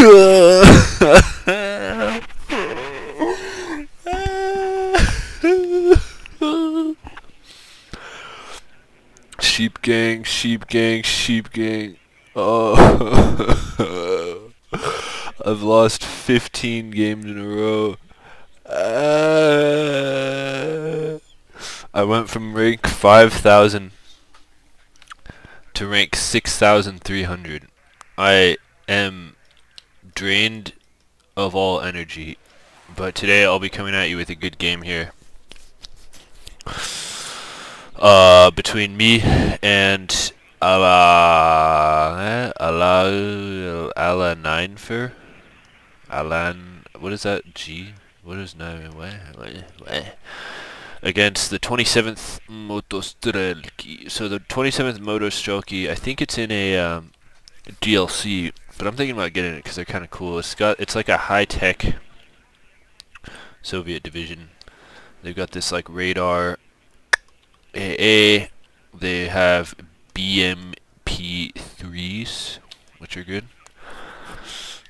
Sheep gang, sheep gang, sheep gang. Oh, I've lost 15 games in a row. I went from rank 5,000 to rank 6,300. I am drained of all energy, but today I'll be coming at you with a good game here. Between me and Ala 9 for Alan, what is that? G? What is 9? What? Against the 27th Motostrelki. So the 27th Motostrelki, I think it's in a DLC, but I'm thinking about getting it because they're kind of cool. It's like a high-tech Soviet division. They've got this like radar AA. They have BMP3s, which are good.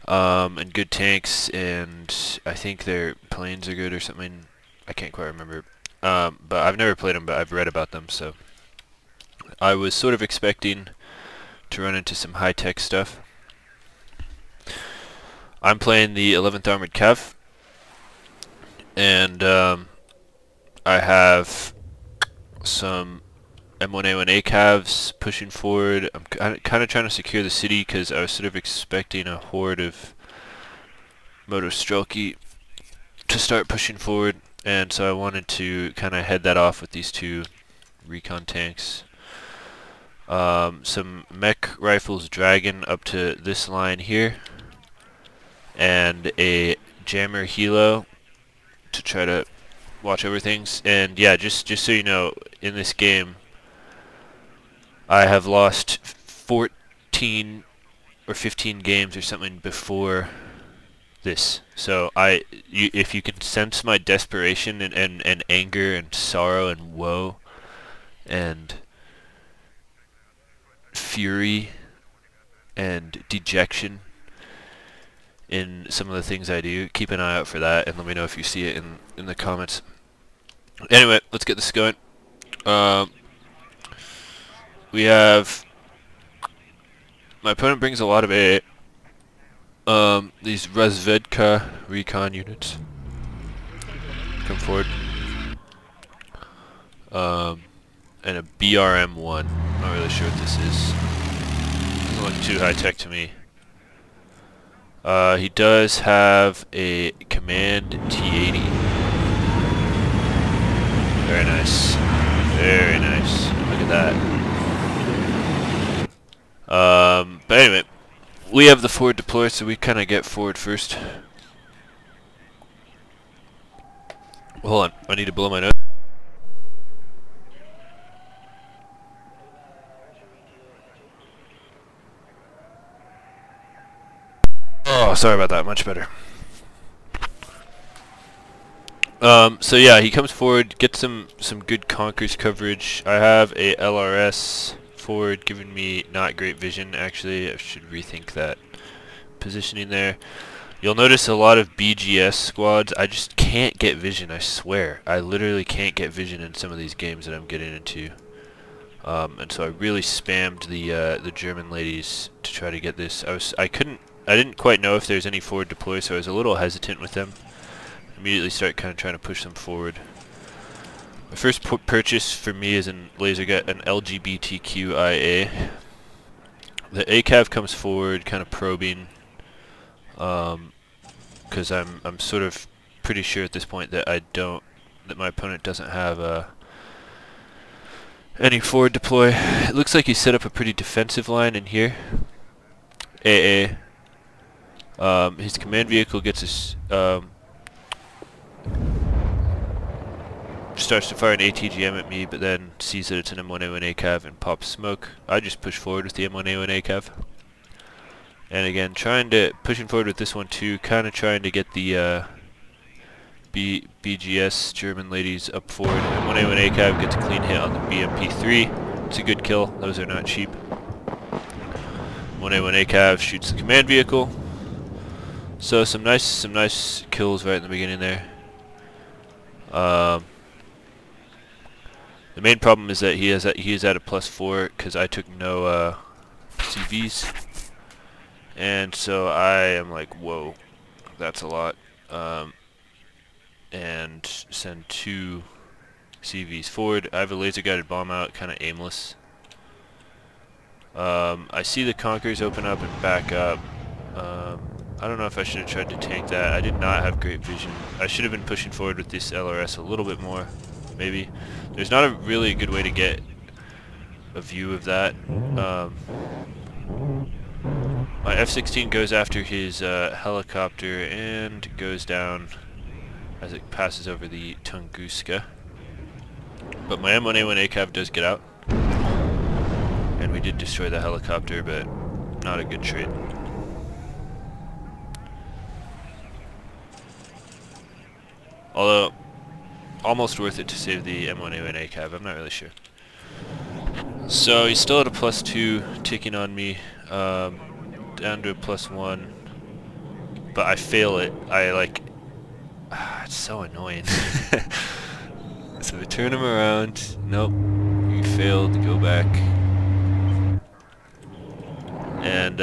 And good tanks, and I think their planes are good or something. I can't quite remember. But I've never played them, but I've read about them, so I was sort of expecting to run into some high-tech stuff. I'm playing the 11th Armored Cav, and I have some M1A1A Cavs pushing forward. I'm kind of trying to secure the city because I was sort of expecting a horde of Motostrelki to start pushing forward, and so I wanted to kind of head that off with these two recon tanks. Some mech rifles Dragon up to this line here, and a jammer helo to try to watch over things. And yeah, just so you know, in this game I have lost 14 or 15 games or something before this. So if you can sense my desperation and anger and sorrow and woe and fury and dejection in some of the things I do, keep an eye out for that and let me know if you see it in the comments. Anyway, let's get this going. We have, my opponent brings a lot of AA. These Razvedka recon units come forward. And a BRM-1. Not really sure what this is. Doesn't look too high tech to me. He does have a Command T80. Very nice. Very nice. Look at that. But anyway, we have the forward deploy, so we kind of get forward first. Hold on, I need to blow my nose. Oh, sorry about that. Much better. So yeah, he comes forward, gets some good Conkers coverage. I have a LRS forward, giving me not great vision. Actually, I should rethink that positioning there. You'll notice a lot of BGS squads. I just can't get vision. I swear, I literally can't get vision in some of these games that I'm getting into. And so I really spammed the German ladies to try to get this. I didn't quite know if there's any forward deploy, so I was a little hesitant with them. Immediately start kind of trying to push them forward. My first purchase for me is in LaserGut, an LGBTQIA. The ACAV comes forward, kind of probing, because I'm sort of pretty sure at this point that my opponent doesn't have any forward deploy. It looks like he set up a pretty defensive line in here. AA. His command vehicle gets his starts to fire an ATGM at me, but then sees that it's an M1A1A Cav and pops smoke. I just push forward with the M1A1A Cav. And again, pushing forward with this one too, kind of trying to get the BGS German ladies up forward. M1A1A Cav gets a clean hit on the BMP3. It's a good kill. Those are not cheap. M1A1A Cav shoots the command vehicle. So some nice kills right in the beginning there. The main problem is that he is at a +4 because I took no CVs, and so I am like, whoa, that's a lot. And send 2 CVs forward. I have a laser guided bomb out, kind of aimless. I see the Conquerors open up and back up. I don't know if I should have tried to tank that. I did not have great vision. I should have been pushing forward with this LRS a little bit more, maybe. There's not a really good way to get a view of that. My F-16 goes after his helicopter and goes down as it passes over the Tunguska. But my M1A1 ACAV does get out. And we did destroy the helicopter, but not a good trade. Although, almost worth it to save the M1A1 ACAV, I'm not really sure. So he's still at a +2, ticking on me, down to a +1. But I fail it. It's so annoying. So we turn him around. Nope, you failed. Go back. And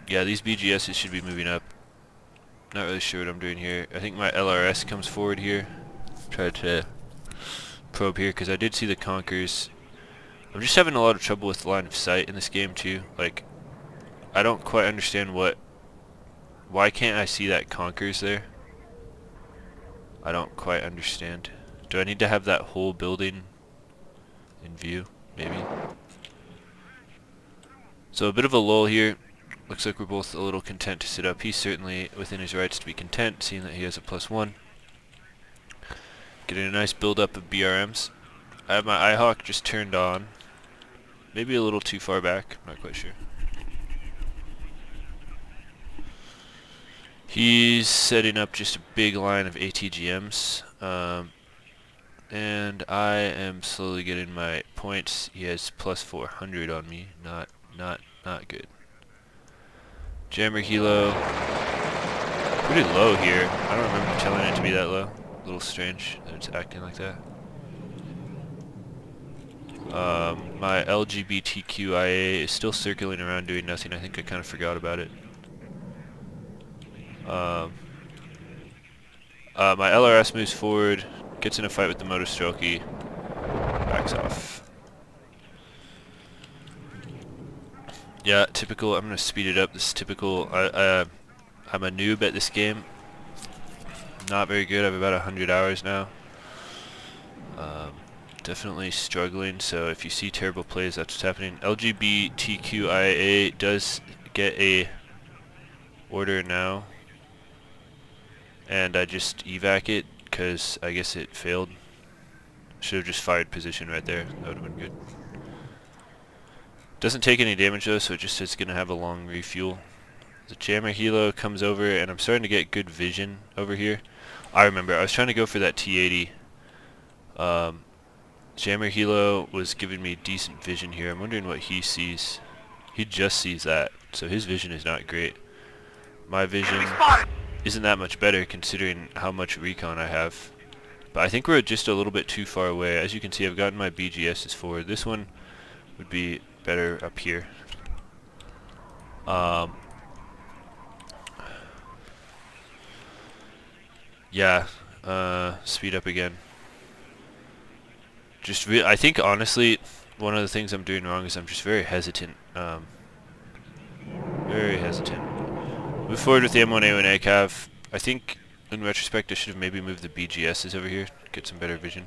yeah, these BGSs should be moving up. Not really sure what I'm doing here. I think my LRS comes forward here. Try to probe here because I did see the Conquerors. I'm just having a lot of trouble with line of sight in this game too. Like, I don't quite understand why can't I see that Conquerors there? I don't quite understand. Do I need to have that whole building in view? Maybe. So a bit of a lull here. Looks like we're both a little content to sit up. He's certainly within his rights to be content, seeing that he has a +1. Getting a nice build-up of BRMs. I have my IHawk just turned on. Maybe a little too far back. I'm not quite sure. He's setting up just a big line of ATGMs. And I am slowly getting my points. He has +400 on me. Not good. Jammer Helo. Pretty low here. I don't remember telling it to be that low. A little strange that it's acting like that. My LGBTQIA is still circling around doing nothing. I think I kind of forgot about it. My LRS moves forward, gets in a fight with the Motostrelky, backs off. Yeah, typical. I'm gonna speed it up. This is typical. I'm a noob at this game. Not very good. I have about 100 hours now. Definitely struggling. So if you see terrible plays, that's what's happening. LGBTQIA does get a order now, and I just evac it because I guess it failed. Should have just fired position right there. That would have been good. Doesn't take any damage though, so it just says it's gonna have a long refuel. The Jammer Helo comes over, and I'm starting to get good vision over here. I remember I was trying to go for that T80. Jammer Helo was giving me decent vision here. I'm wondering what he sees. He just sees that, so his vision is not great. My vision isn't that much better considering how much recon I have. But I think we're just a little bit too far away. As you can see, I've gotten my BGSs forward. This one would be better up here. Yeah, speed up again. I think honestly, one of the things I'm doing wrong is I'm just very hesitant. Very hesitant. Move forward with the M1A1 ACAV. I think, in retrospect, I should have maybe moved the BGSs over here, get some better vision.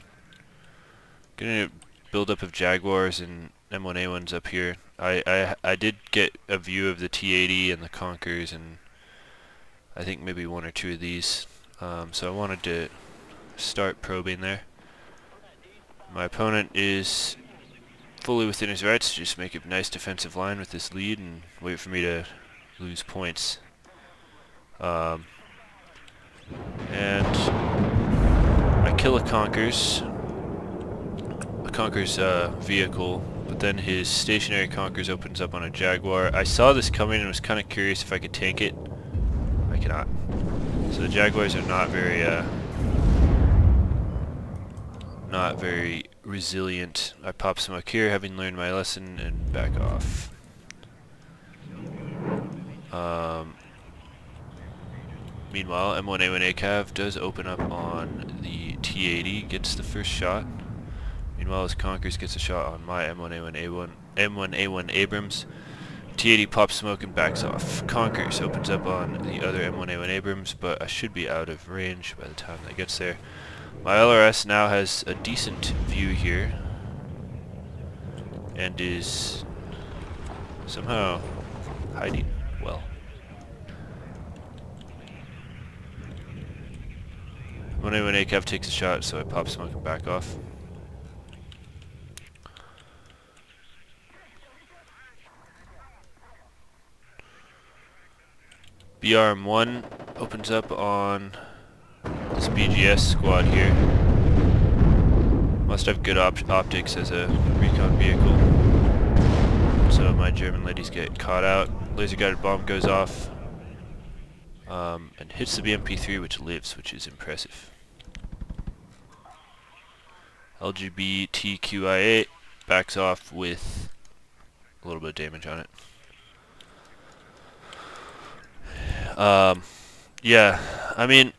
Getting a build-up of Jaguars and M1A1s up here. I did get a view of the T80 and the Conquerors, and I think maybe one or two of these. So I wanted to start probing there. My opponent is fully within his rights to just make a nice defensive line with this lead and wait for me to lose points. And I kill a Conquerors vehicle, but then his stationary Conquerors opens up on a Jaguar. I saw this coming and was kind of curious if I could tank it. I cannot. So the Jaguars are not very resilient. I pop smoke here, having learned my lesson, and back off. Meanwhile, M1A1 ACAV does open up on the T80, gets the first shot. Meanwhile, as Conkers gets a shot on my M1A1 Abrams. T80 pops smoke and backs off. Conkers opens up on the other M1A1 Abrams, but I should be out of range by the time that gets there. My LRS now has a decent view here, and is somehow hiding well. M1A1 ACAV takes a shot, so I pop smoke and back off. BRM1 opens up on this BGS squad here. Must have good optics as a recon vehicle. So my German ladies get caught out. Laser guided bomb goes off and hits the BMP-3, which lives, which is impressive. LGBTQIA backs off with a little bit of damage on it. Yeah, I mean,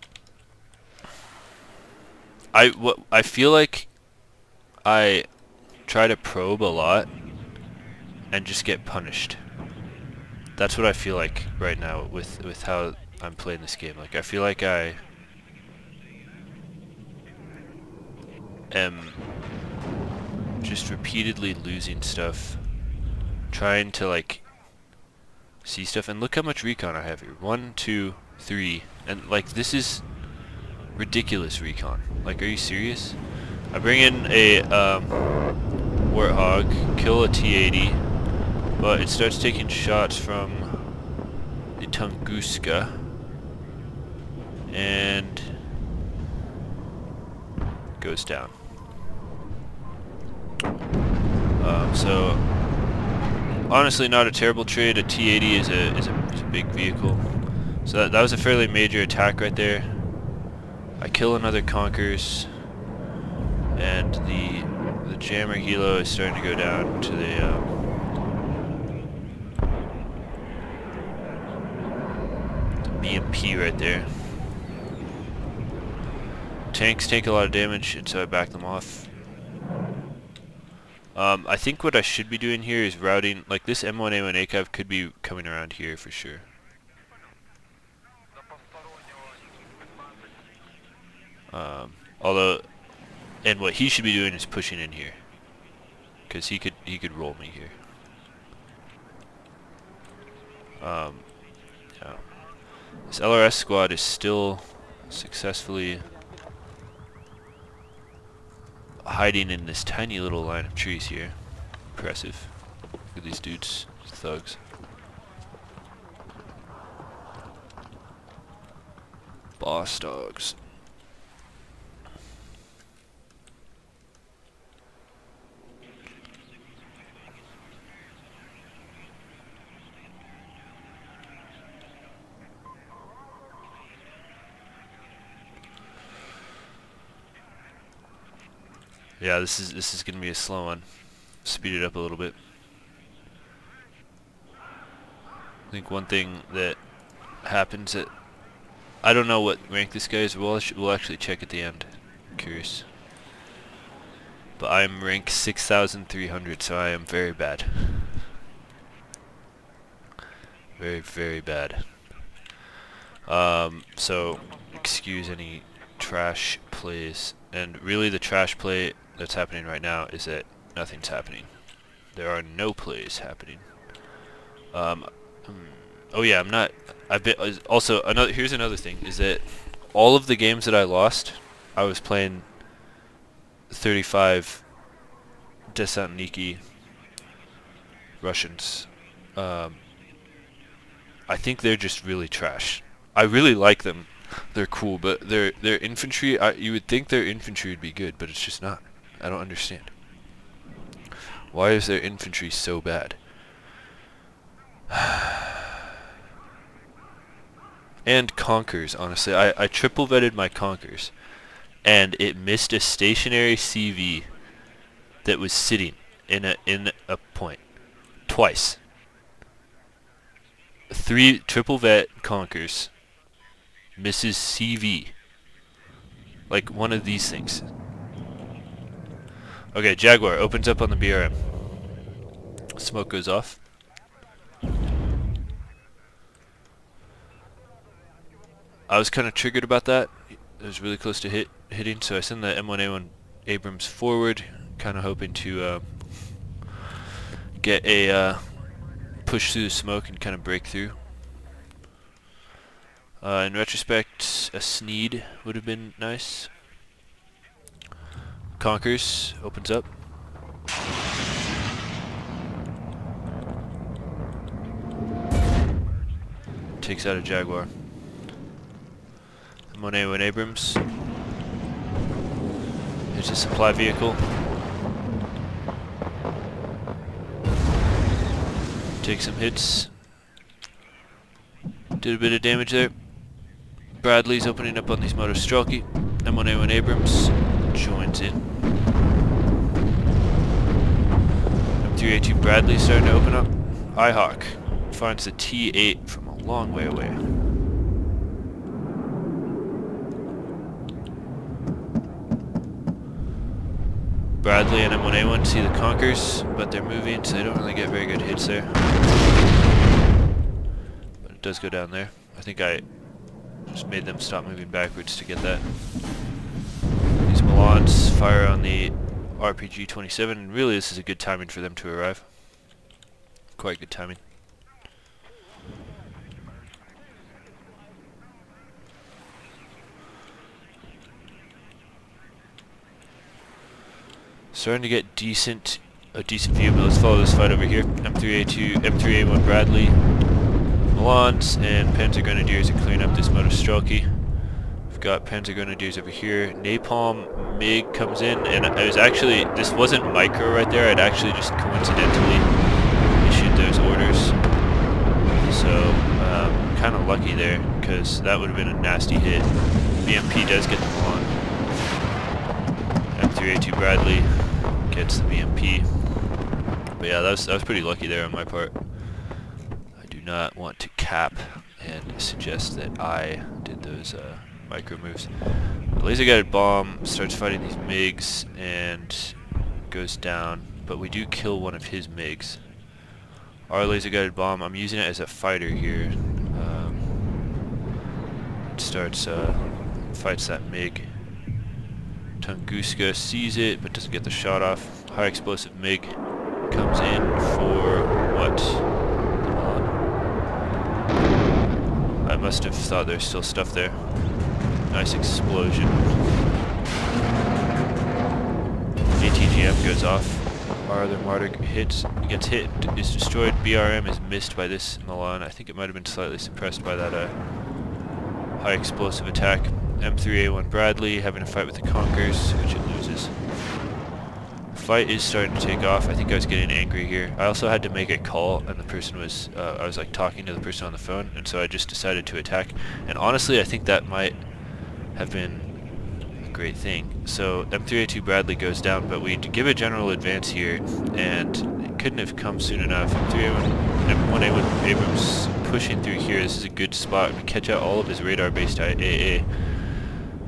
I feel like I try to probe a lot and just get punished. That's what I feel like right now with how I'm playing this game. Like, I feel like I am just repeatedly losing stuff, trying to like see stuff. And look how much recon I have here. 1, 2, 3, and like this is ridiculous recon. Like, are you serious? I bring in a Warthog, kill a T80, but it starts taking shots from the Tunguska and goes down. So honestly, not a terrible trade. A T80 is a big vehicle, so that was a fairly major attack right there. I kill another Conkers, and the jammer helo is starting to go down to the BMP right there. Tanks take a lot of damage, and so I back them off. I think what I should be doing here is routing, like this M1A1 ACAV could be coming around here for sure. Although, and what he should be doing is pushing in here, because he could roll me here. Yeah. This LRS squad is still successfully hiding in this tiny little line of trees here. Impressive. Look at these dudes, thugs. Boss dogs. Yeah, this is gonna be a slow one. Speed it up a little bit. I think one thing that happens that I don't know what rank this guy is. We'll actually check at the end. I'm curious. But I'm rank 6,300, so I am very bad. Very, very bad. So excuse any trash plays. And really, the trash play that's happening right now is that nothing's happening. There are no plays happening. Oh yeah, I'm not. I've been also another. Here's another thing: is that all of the games that I lost, I was playing 35 Desantniki Russians. I think they're just really trash. I really like them. They're cool, but their infantry, you would think their infantry would be good, but it's just not. I don't understand. Why is their infantry so bad? And Conkers, honestly. I triple vetted my Conkers, and it missed a stationary CV that was sitting in a point twice. 3 triple vet Conkers misses CV. Like one of these things. Okay, Jaguar opens up on the BRM. Smoke goes off. I was kind of triggered about that. It was really close to hitting, so I send the M1A1 Abrams forward, kind of hoping to get a push through the smoke and kind of break through. In retrospect, a Sneed would have been nice. Conkers opens up. Takes out a Jaguar. M1A1 Abrams hits a supply vehicle. Takes some hits. Did a bit of damage there. Bradley's opening up on these Motostrelki. M1A1 Abrams joins in. M3A2 Bradley starting to open up. IHawk finds the T8 from a long way away. Bradley and M1A1 see the Conkers, but they're moving, so they don't really get very good hits there. But it does go down there. I think I just made them stop moving backwards to get that. These Milans fire on the RPG-27, and really this is a good timing for them to arrive. Quite good timing. Starting to get a decent view, but let's follow this fight over here. M3A2, M3A1 Bradley, Milans, and Panzer Grenadiers are clearing up this Motostrelki. We've got Panzer Grenadiers over here. Napalm MiG comes in, and I was actually, this wasn't micro right there, I'd actually just coincidentally issued those orders. So, kind of lucky there, because that would have been a nasty hit. BMP does get the Milan. M3A2 Bradley gets the BMP. But yeah, that was pretty lucky there on my part. I do not want to cap and suggest that I did those micro moves. The laser guided bomb starts fighting these MiGs and goes down, but we do kill one of his MiGs. Our laser guided bomb, I'm using it as a fighter here. It starts fights that MiG. Tunguska sees it, but doesn't get the shot off. High explosive MiG comes in for what? I must have thought there's still stuff there. Nice explosion. ATGM goes off. Our other Martyr gets hit, is destroyed. BRM is missed by this Milan. I think it might have been slightly suppressed by that high explosive attack. M3A1 Bradley having a fight with the Conkers, which it loses. The fight is starting to take off. I think I was getting angry here. I also had to make a call, and the person was, I was like talking to the person on the phone, and so I just decided to attack. And honestly, I think that might have been a great thing. So M3A2 Bradley goes down, but we give a general advance here, and it couldn't have come soon enough. M1A1 Abrams pushing through here. This is a good spot to catch out all of his radar-based AA.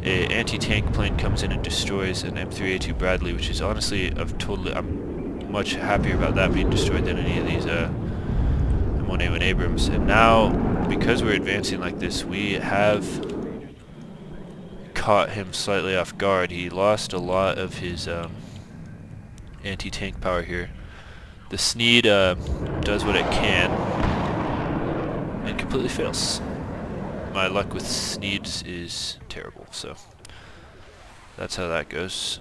A anti-tank plane comes in and destroys an M3A2 Bradley, which is honestly I'm much happier about that being destroyed than any of these M1A1 Abrams. And now, because we're advancing like this, we have caught him slightly off guard. He lost a lot of his anti-tank power here. The Sneed does what it can and completely fails. My luck with Sneeds is terrible, so that's how that goes.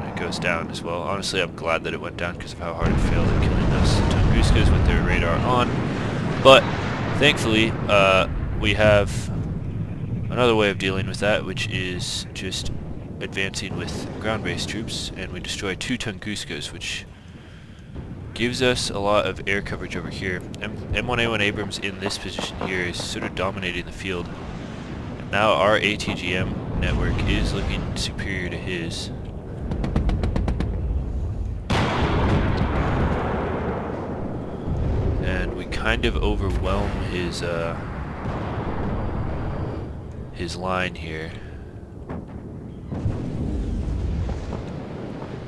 It goes down as well. Honestly, I'm glad that it went down because of how hard it failed at killing those Tunguskas with their radar on. But thankfully, we have another way of dealing with that, which is just advancing with ground-based troops, and we destroy 2 Tunguskas, which gives us a lot of air coverage over here. M1A1 Abrams in this position here is sort of dominating the field. Now our ATGM network is looking superior to his. And we kind of overwhelm his line here.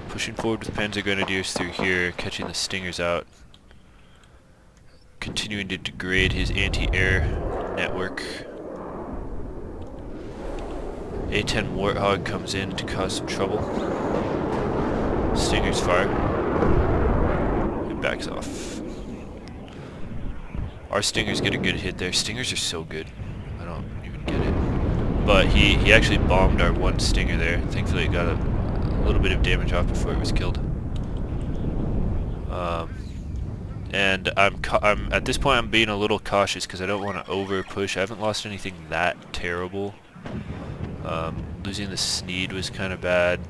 Pushing forward with Panzer Grenadiers through here, catching the Stingers out. Continuing to degrade his anti-air network. A-10 Warthog comes in to cause some trouble. Stingers fire. It backs off. Our Stingers get a good hit there. Stingers are so good. I don't even get it. But he actually bombed our one Stinger there. Thankfully it got a little bit of damage off before it was killed. And I'm at this point I'm being a little cautious because I don't want to over push. I haven't lost anything that terrible. Losing the Sneed was kind of bad,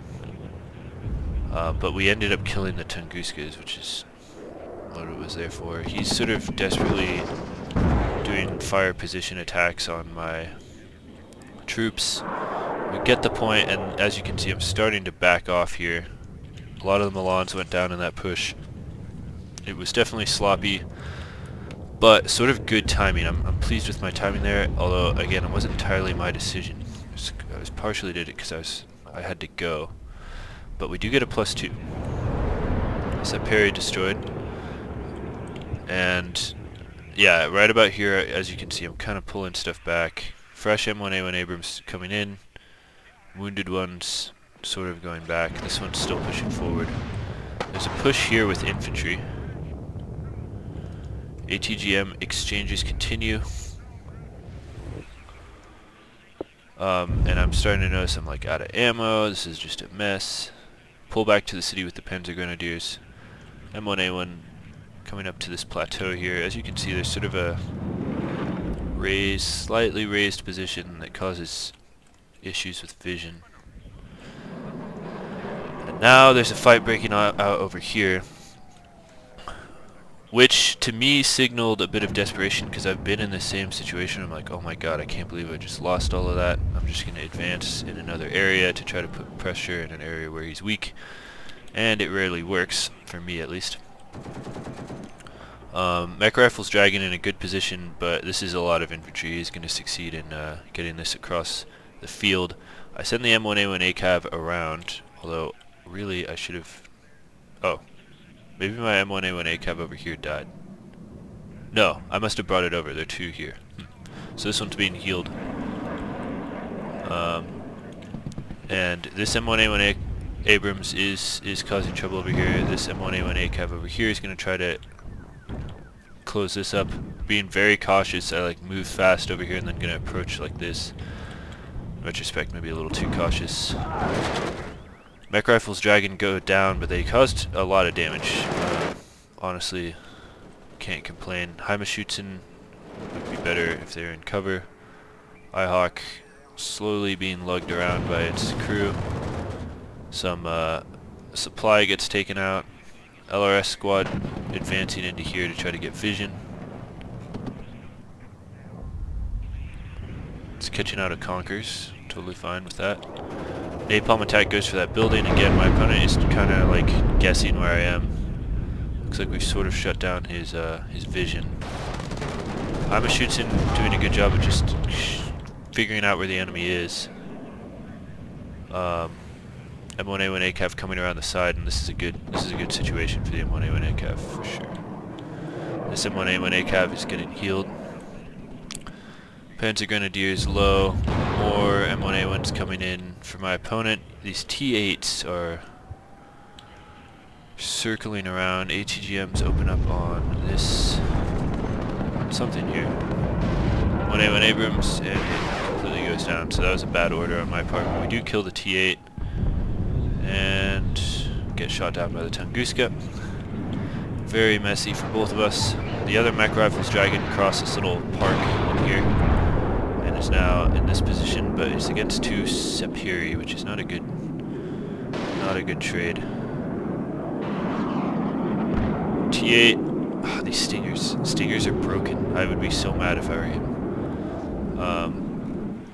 but we ended up killing the Tunguskas, which is what it was there for. He's sort of desperately doing fire position attacks on my troops. We get the point, and as you can see I'm starting to back off here. A lot of the Milans went down in that push. It was definitely sloppy, but sort of good timing. I'm pleased with my timing there, although again it wasn't entirely my decision. I was partially did it because I had to go. But we do get a +2. So parry destroyed. And yeah, right about here, as you can see, I'm kind of pulling stuff back. Fresh M1A1 Abrams coming in. Wounded ones sort of going back. This one's still pushing forward. There's a push here with infantry. ATGM exchanges continue. And I'm starting to notice I'm like out of ammo. This is just a mess. Pull back to the city with the Panzer Grenadiers. M1A1 coming up to this plateau here. As you can see, there's sort of a slightly raised position that causes issues with vision. And now there's a fight breaking out over here, which to me signaled a bit of desperation because I've been in the same situation. I'm like, oh my god, I can't believe I just lost all of that. I'm just going to advance in another area to try to put pressure in an area where he's weak. And it rarely works, for me at least. Mech Rifle's Dragon in a good position, but this is a lot of infantry. He's going to succeed in getting this across the field. I send the M1A1 ACAV around, although really I should have... Oh. Maybe my M1A1 ACAV over here died. No, I must have brought it over. There are two here. So this one's being healed. And this M1A1 Abrams is causing trouble over here. This M1A1 ACAV over here is going to try to close this up. Being very cautious, I like move fast over here and then going to approach like this. In retrospect, maybe a little too cautious. Mech Rifle's Dragon go down, but they caused a lot of damage. Honestly, can't complain. Heimaschützen would be better if they're in cover. Ihawk slowly being lugged around by its crew. Some supply gets taken out. LRS squad advancing into here to try to get vision. It's catching out of Conkers. Totally fine with that. Napalm attack goes for that building. Again, my opponent is kind of like guessing where I am. Looks like we've sort of shut down his vision. Heimaschützen doing a good job of just figuring out where the enemy is. M1A1 ACAV coming around the side, and this is a good situation for the M1A1 ACAV for sure. This M1A1 ACAV is getting healed. Panzer Grenadiers low. More M1A1s coming in for my opponent. These T8s are circling around. ATGMs open up on this something here. 1A1 Abrams, and it completely goes down. So that was a bad order on my part. But we do kill the T8 and get shot down by the Tunguska. Very messy for both of us. The other Mech Rifle's Dragon across this little park in here, and is now in this position, but it's against two Sapiri, which is not a good trade. T8. Oh, these stingers. Stingers are broken. I would be so mad if I were him.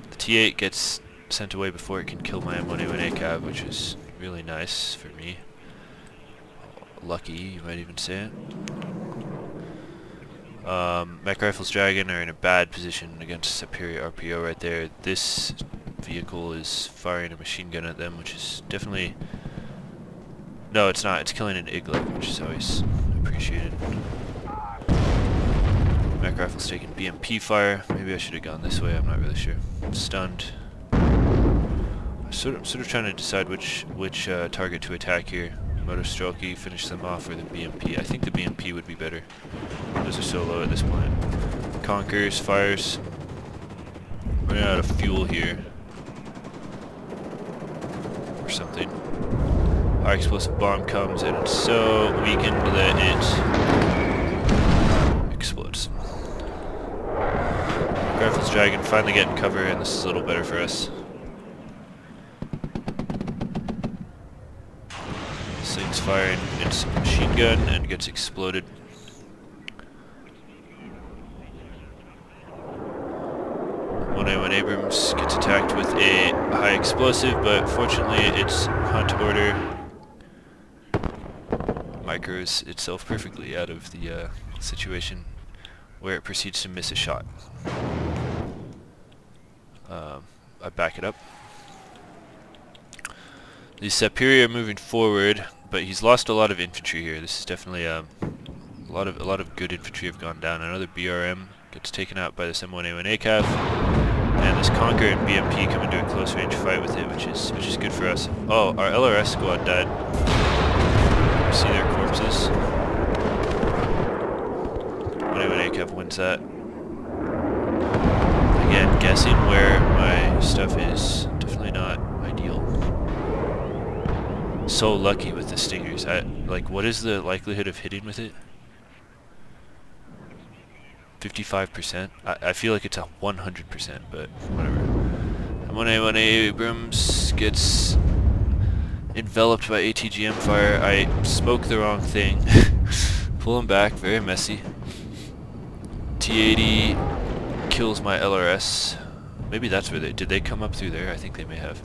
The T8 gets sent away before it can kill my M1A1A cav, which is really nice for me. Lucky, you might even say it. Mech Rifles Dragon are in a bad position against Superior RPO right there. This vehicle is firing a machine gun at them, which is definitely... No, it's not. It's killing an Igla, which is always appreciated. Mech Rifle's taking BMP fire. Maybe I should have gone this way. I'm not really sure. Stunned. I'm sort of trying to decide which target to attack here. Motostrelki, finish them off, or the BMP. I think the BMP would be better. Those are so low at this point. Conquers, fires. Running out of fuel here. Or something. High explosive bomb comes and it's so weakened that it explodes. Rifles Dragon finally getting cover, and this is a little better for us. This thing's firing its machine gun and gets exploded. One Abrams gets attacked with a high explosive, but fortunately its hunt order micros itself perfectly out of the situation where it proceeds to miss a shot. I back it up. The Superior moving forward, but he's lost a lot of infantry here. This is definitely a lot of good infantry have gone down. Another BRM gets taken out by this M1A1A cav, and this Conquer and BMP come into a close range fight with it, which is good for us. Oh, our LRS squad died. You see their corpses. M1A1A cav wins that. Again, guessing where my stuff is, definitely not ideal. So lucky with the Stingers. Like, what is the likelihood of hitting with it? 55%? I feel like it's a 100%, but whatever. M1A1A Abrams gets enveloped by ATGM fire. I spoke the wrong thing. Pull him back, very messy. T80 kills my LRS. Maybe that's where did they come up through there? I think they may have.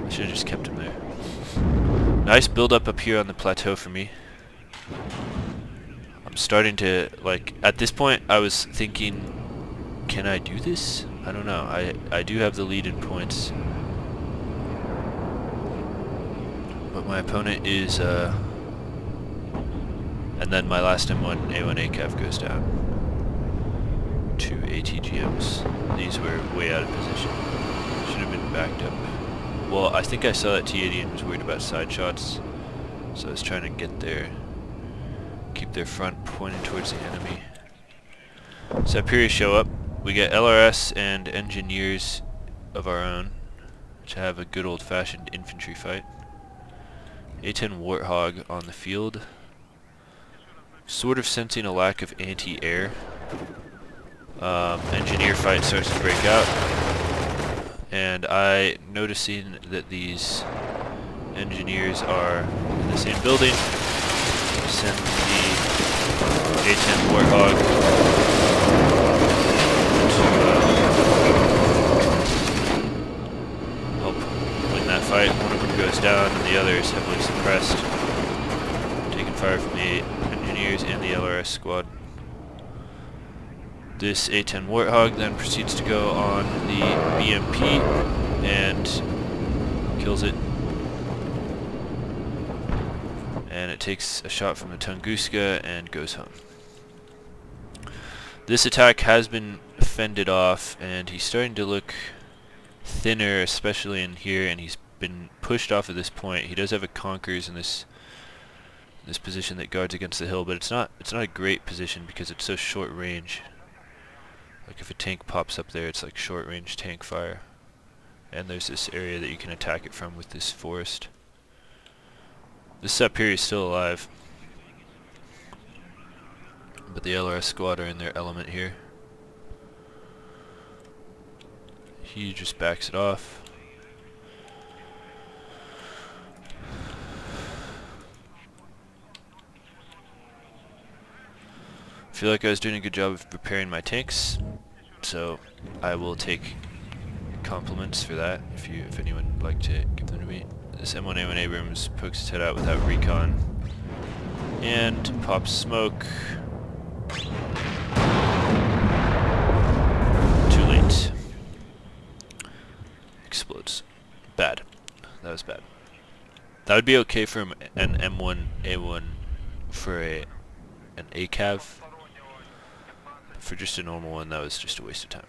I should have just kept him there. Nice build up here on the plateau for me. I'm starting to, like, at this point I was thinking, can I do this? I don't know. I do have the lead in points. But my opponent is, and then my last M1A1A cav goes down. 2 ATGMs. These were way out of position. Should have been backed up. Well, I think I saw that T80 and was worried about side shots, so I was trying to get there, keep their front pointed towards the enemy. Superior show up. We get LRS and engineers of our own to have a good old-fashioned infantry fight. A-10 Warthog on the field. Sort of sensing a lack of anti-air. Engineer fight starts to break out, and I, noticing that these engineers are in the same building, send the A-10 Warthog to help win that fight. One of them goes down and the other is heavily suppressed, taking fire from the engineers and the LRS squad. This A-10 Warthog then proceeds to go on the BMP and kills it. And it takes a shot from the Tunguska and goes home. This attack has been fended off, and he's starting to look thinner, especially in here, and he's been pushed off at this point. He does have a Conquerors in this position that guards against the hill, but it's not a great position because it's so short range. Like if a tank pops up there, it's like short range tank fire. And there's this area that you can attack it from with this forest. This Superior is still alive, but the LRS squad are in their element here. He just backs it off. feel like I was doing a good job of repairing my tanks, so I will take compliments for that if anyone would like to give them to me. This M1A1 Abrams pokes its head out without recon and pops smoke. Too late. Explodes. Bad. That was bad. That would be okay for an M1A1 for an ACAV. But for just a normal one, that was just a waste of time.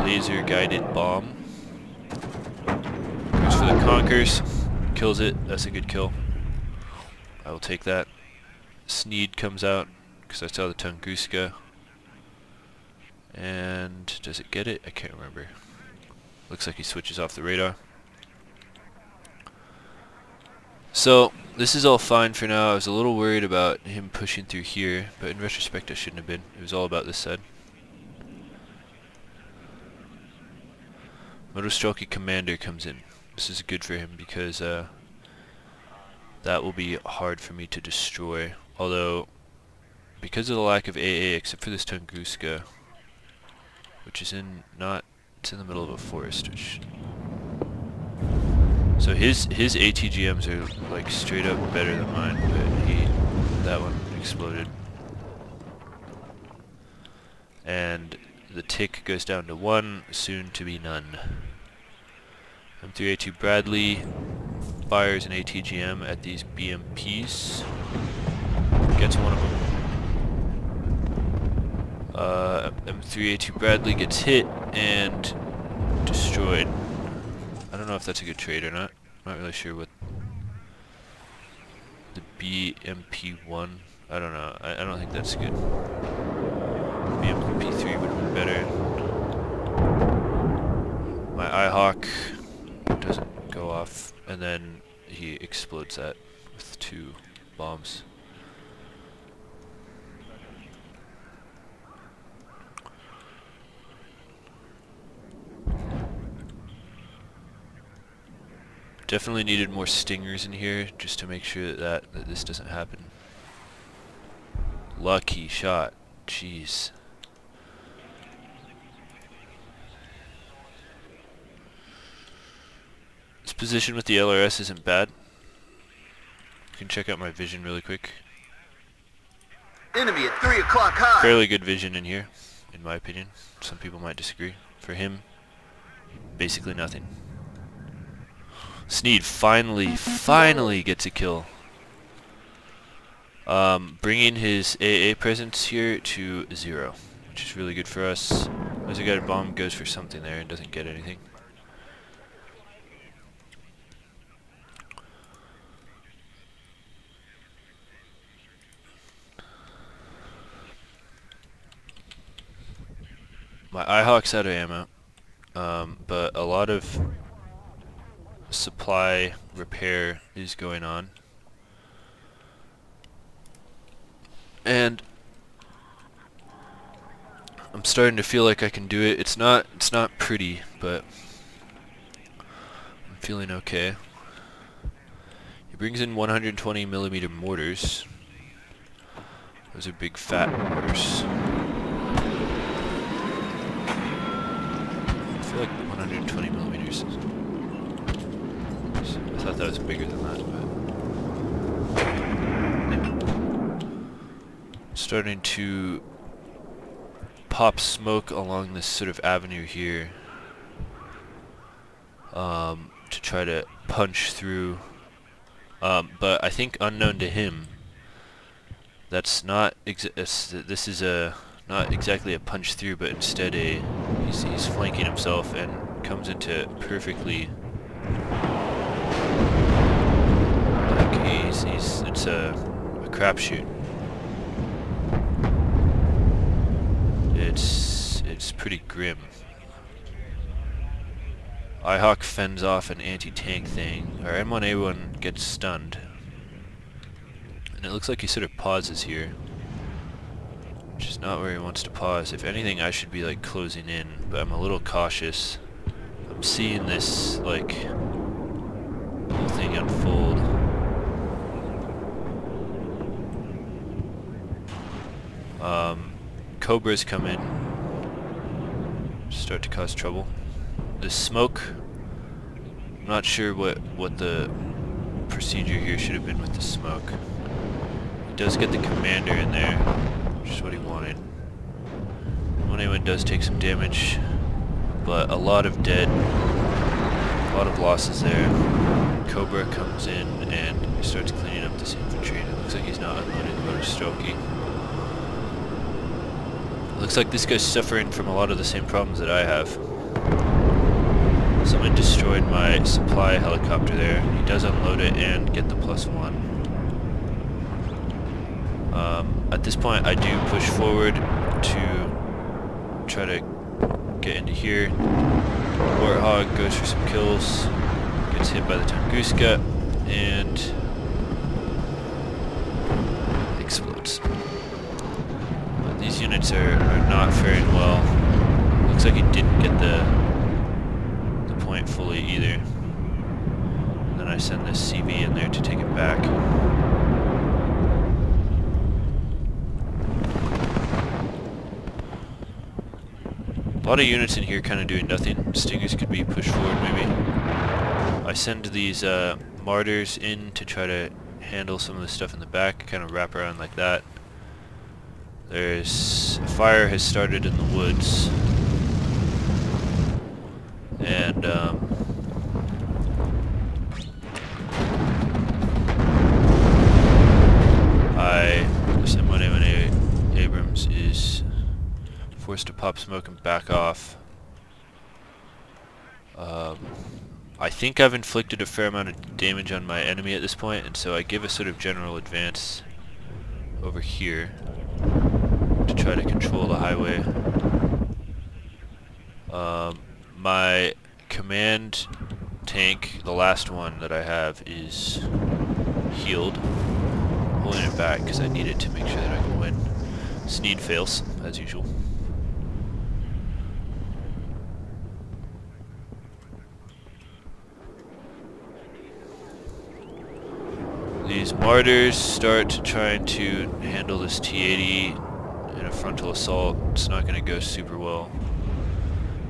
Laser guided bomb. Goes for the Conkers. Kills it. That's a good kill. I will take that. Sneed comes out because I saw the Tunguska. And does it get it? I can't remember. Looks like he switches off the radar. So this is all fine for now. I was a little worried about him pushing through here, but in retrospect I shouldn't have been. It was all about this side. Motostrelki Commander comes in. This is good for him because that will be hard for me to destroy. Although, because of the lack of AA, except for this Tunguska, which is it's in the middle of a forest. So his ATGMs are like straight up better than mine, but that one exploded. And the tick goes down to 1, soon to be none. M3A2 Bradley fires an ATGM at these BMPs. Gets one of them. M3A2 Bradley gets hit and destroyed. I don't know if that's a good trade or not. I'm not really sure what the BMP1. I don't know. I don't think that's good. BMP3 would have been better. My IHawk doesn't go off, and then he explodes that with 2 bombs. Definitely needed more stingers in here just to make sure that this doesn't happen. Lucky shot. Jeez. This position with the LRS isn't bad. You can check out my vision really quick. Enemy at 3 o'clock high. Fairly good vision in here, in my opinion. Some people might disagree. For him, basically nothing. Sneed finally gets a kill. Bringing his AA presence here to 0, which is really good for us. Laser guided bomb goes for something there and doesn't get anything. My IHawk's out of ammo, but a lot of supply repair is going on, and I'm starting to feel like I can do it. It's not pretty, but I'm feeling okay. He brings in 120mm mortars. Those are big fat mortars. I feel like 120mm. I thought that was bigger than that, but starting to pop smoke along this sort of avenue here to try to punch through. But I think unknown to him, that's not this is not exactly a punch through, but instead he's flanking himself and comes into perfectly. It's a crapshoot. It's pretty grim. IHawk fends off an anti-tank thing. Our M1A1 gets stunned, and it looks like he sort of pauses here, which is not where he wants to pause. If anything, I should be like closing in, but I'm a little cautious I'm seeing this, like, whole thing unfold. Cobras come in, start to cause trouble. The smoke, I'm not sure what the procedure here should have been with the smoke. He does get the commander in there, which is what he wanted. Anyone does take some damage, but a lot of dead, a lot of losses there. Cobra comes in and starts cleaning up this infantry, and it looks like he's not unloading the motor Stokie. Looks like this guy's suffering from a lot of the same problems that I have. Someone destroyed my supply helicopter there. He does unload it and get the +1. At this point I do push forward to try to get into here. Warthog goes for some kills, gets hit by the Tunguska, and explodes. These units are not faring well. Looks like he didn't get the point fully either. And then I send this CV in there to take it back. A lot of units in here kind of doing nothing. Stingers could be pushed forward maybe. I send these martyrs in to try to handle some of the stuff in the back, kind of wrap around like that. There's a fire has started in the woods, and my name Abrams is forced to pop smoke and back off. I think I've inflicted a fair amount of damage on my enemy at this point, and so I give a sort of general advance over here to try to control the highway. My command tank, the last one that I have, is healed. I'm holding it back because I need it to make sure that I can win. Sneed fails, as usual. These martyrs start trying to handle this T-80 in a frontal assault. It's not going to go super well.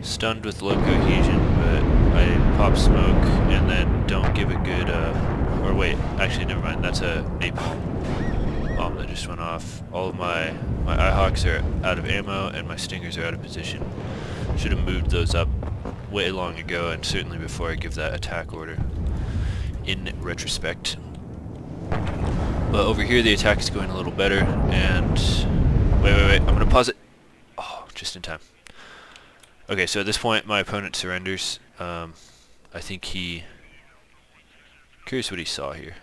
Stunned with low cohesion, but I pop smoke and then don't give a good, or wait, actually never mind, that's a napalm bomb that just went off. All of my IHawks are out of ammo and my Stingers are out of position. Should have moved those up way long ago, and certainly before I give that attack order, in retrospect. But over here the attack is going a little better, and wait, I'm gonna pause it. Oh, just in time. Okay, so at this point my opponent surrenders. I think curious what he saw here.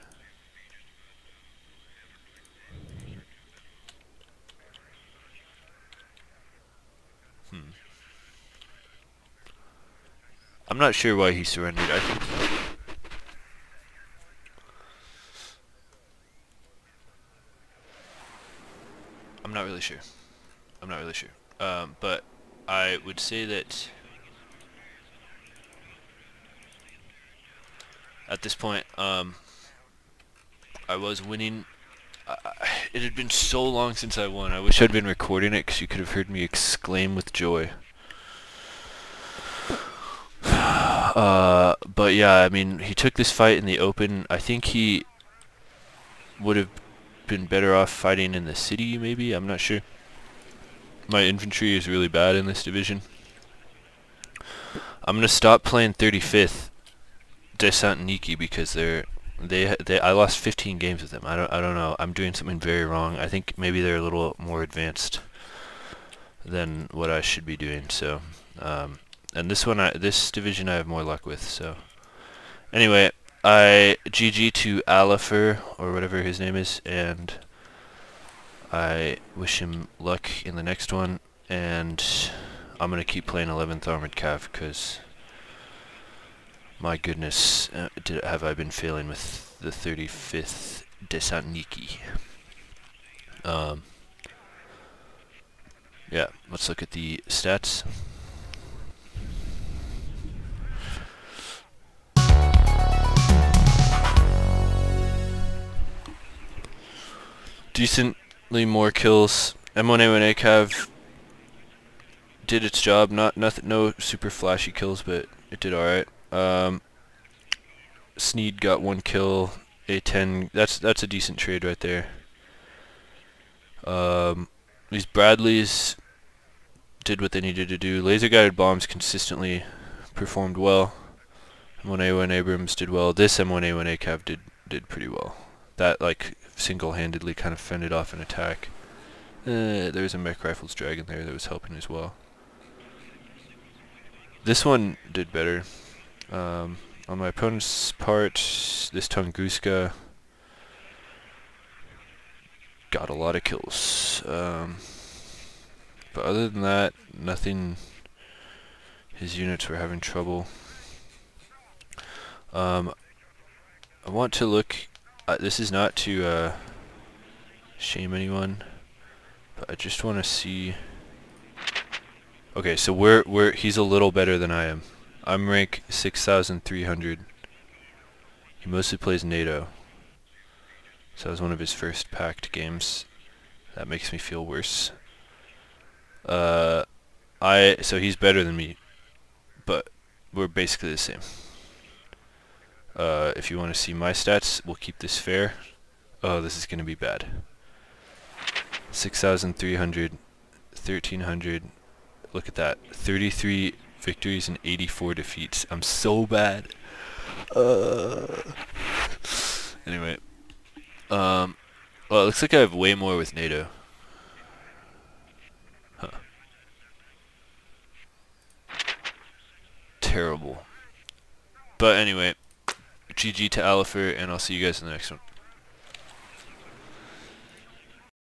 I'm not sure why he surrendered. I think I'm not really sure. But I would say that at this point, I was winning. It had been so long since I won. I wish I'd been recording it because you could have heard me exclaim with joy. But yeah, I mean, he took this fight in the open. I think he would have been better off fighting in the city, maybe. I'm not sure. My infantry is really bad in this division. I'm gonna stop playing 35th Desantniki because I lost 15 games with them. I don't know. I'm doing something very wrong. I think maybe they're a little more advanced than what I should be doing. So, and this division I have more luck with. So, anyway, I GG to Alifer or whatever his name is, and I wish him luck in the next one. And I'm gonna keep playing 11th Armored Cav because, my goodness, have I been failing with the 35th Desantniki. Yeah, let's look at the stats. decently more kills. M1A1A Cav did its job. No super flashy kills, but it did alright. Sneed got 1 kill. A10. That's a decent trade right there. These Bradleys did what they needed to do. Laser guided bombs consistently performed well. M1A1 Abrams did well. This M1A1A Cav did pretty well. That like single-handedly kind of fended off an attack. There was a mech rifles dragon there that was helping as well. This one did better. On my opponent's part, this Tunguska got a lot of kills. But other than that, nothing. His units were having trouble. I want to look. This is not to shame anyone, but I just want to see. Okay, so he's a little better than I am. I'm rank 6,300. He mostly plays NATO. So that was one of his first packed games. That makes me feel worse. So he's better than me, but we're basically the same. If you want to see my stats, we'll keep this fair. Oh, this is gonna be bad. 6,300, 1,300. Look at that. 33 victories and 84 defeats. I'm so bad. Anyway. Well, it looks like I have way more with NATO. Huh. Terrible. But anyway, GG to Alifer, and I'll see you guys in the next one.